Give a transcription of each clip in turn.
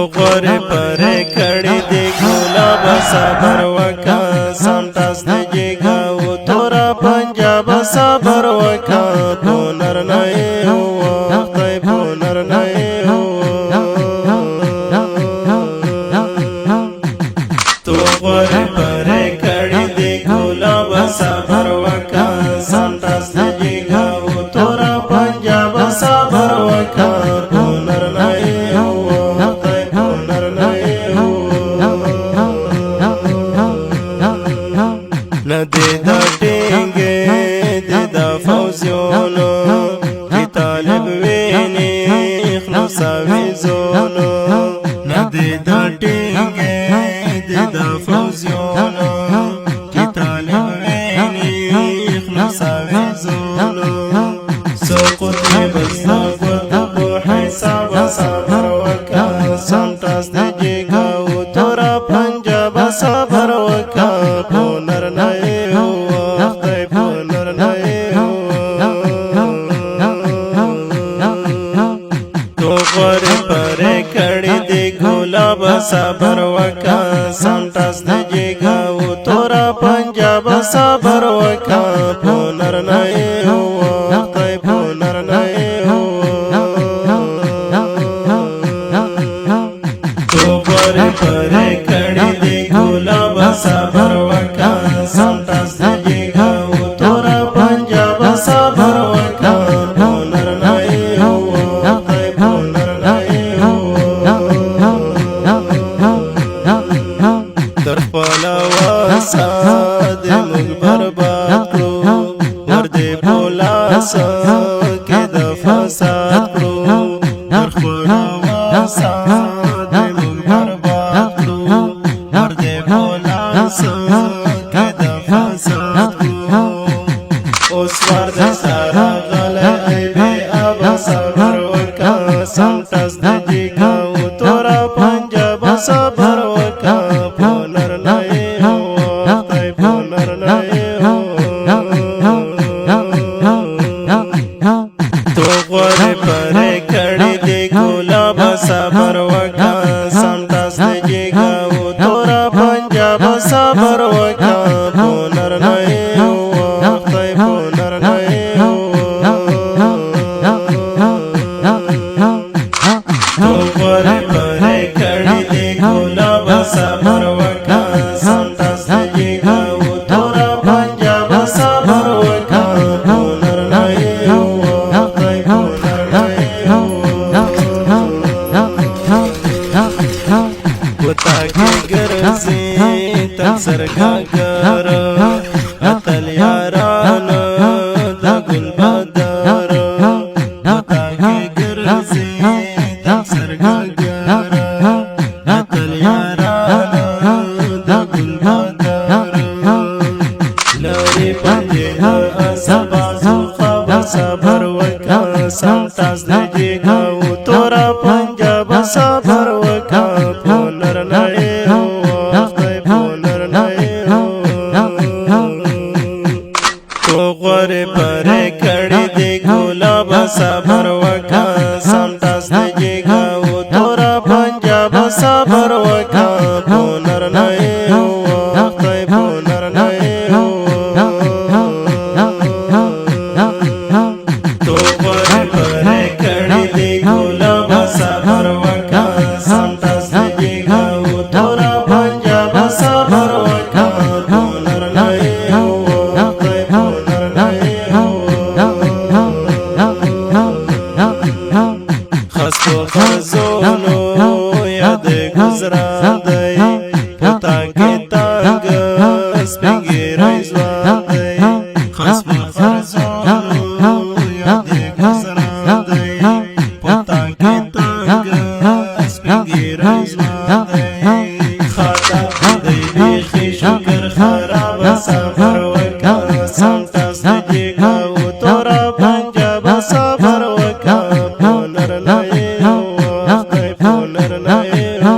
غوري پرې کړي دي ګلاب صبر وکا سمټاس دیګا و تورا پنجاب صبر وکا پونر نه هو خدای پونر نه هو تو غوري پرې کړي دي ګلاب صبر وکا سمټاس دیګا و تورا پنجاب صبر وکا پونر نه ندی دا ټینګې دا فوزیونو کی طالب ویني خلاصوي زونو ندی دا ټینګې دا فوزیونو کی طالب ویني خلاصوي زونو سقط بس قد په حساب صبر وکا سمټاس دیګا و تورا پنجاب صبر وکا پونر نه غوري پرې کړي دي ګلاب صبر وکا سمټاس دیګا و تورا پنجاب صبر وکا پونر نه هو خدای پونر نه هو غوري پرې کړي دي ګلاب صبر وکا سمټاس دیګا و تورا پنجاب صبر وکا پونر نه هو در پلاواسا د موږ برباد کړو ور دې پلاسا کې د فساد کړو در پلاواسا د موږ برباد کړو ور دې پلاسا کې د فساد کړو اوس ور دې سارا غلې به ابا صبر وکا سمټاس دیګا و تورا پنجاب صبر وکا پونر نه هو خدای پونر نه هو تو غوري پرې کړي دي ګلاب صبر وکا سمټاس دیګا و تورا پنجاب صبر وکا پونر نه هو خدای پونر نه هو تو غوري پرې کړي دي ګلاب صبر وکا سمټاس دیګا و تورا پنجاب صبر وکا پونر نه هو خدای پونر نه هو وتا کې ګرځي تک سرګا ګر اتل یاران د ګل بدر وتا کې ګرځي تک سرګا ګر اتل یاران د ګل بدر لری پنجه اسبا زخوا صبر وکا سمټاس دیګا و تورا پنجاب صبر وکا پونر نه هو خدای پونر نه هو تو غوري پرې کړي دي ګلاب صبر وکا سمټاس دیګا و تورا پنجاب صبر وکا پونر نه هو خدای پونر نه هو تو غوري پرې کړي دي ګلاب صبر وکا سمټاس دیګا و تورا پنجاب صبر وکا پونر نه هو خدای پونر نه هو خستو خزونو یاد گزرا دی پتا کې تنگ سپینګری ځوان دی خستو خزونو یاد گزرا دی پتا کې تنگ سپینګری ځوان دی خاطا دی بیخي شکر خراب صبر وکا سمټاس دیګا و تورا پنجاب صبر وکا پونر نه هو خدای پونر نه هو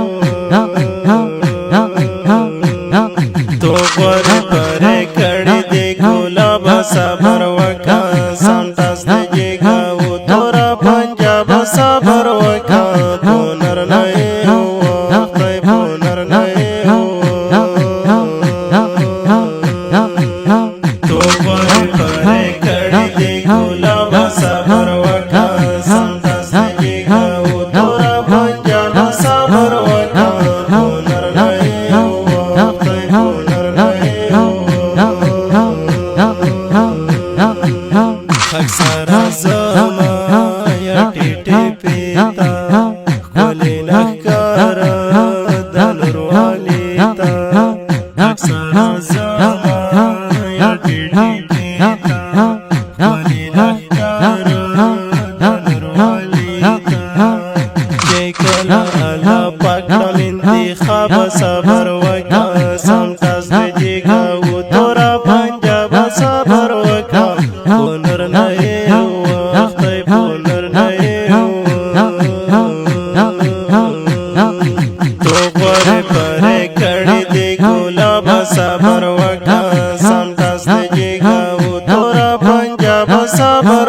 تو غوري پرې کړي دي ګلاب صبر وکا سمټاس دیګا و تورا پنجاب صبر وکا پونر نه هو لخکر دنور والیتا اکثر زمان یا ڈیڈیتا ولی لخکر دنور والیتا چکلا اللہ پاک نل انتخاب صبر وکا سمتاز دیجیگا و تورا پنجاب صبر وکا پونر نئے وقت پونر نئے پرے کڑی دی گلاب صبر وکا سمتاز دیجیگا و تورا پنجاب صبر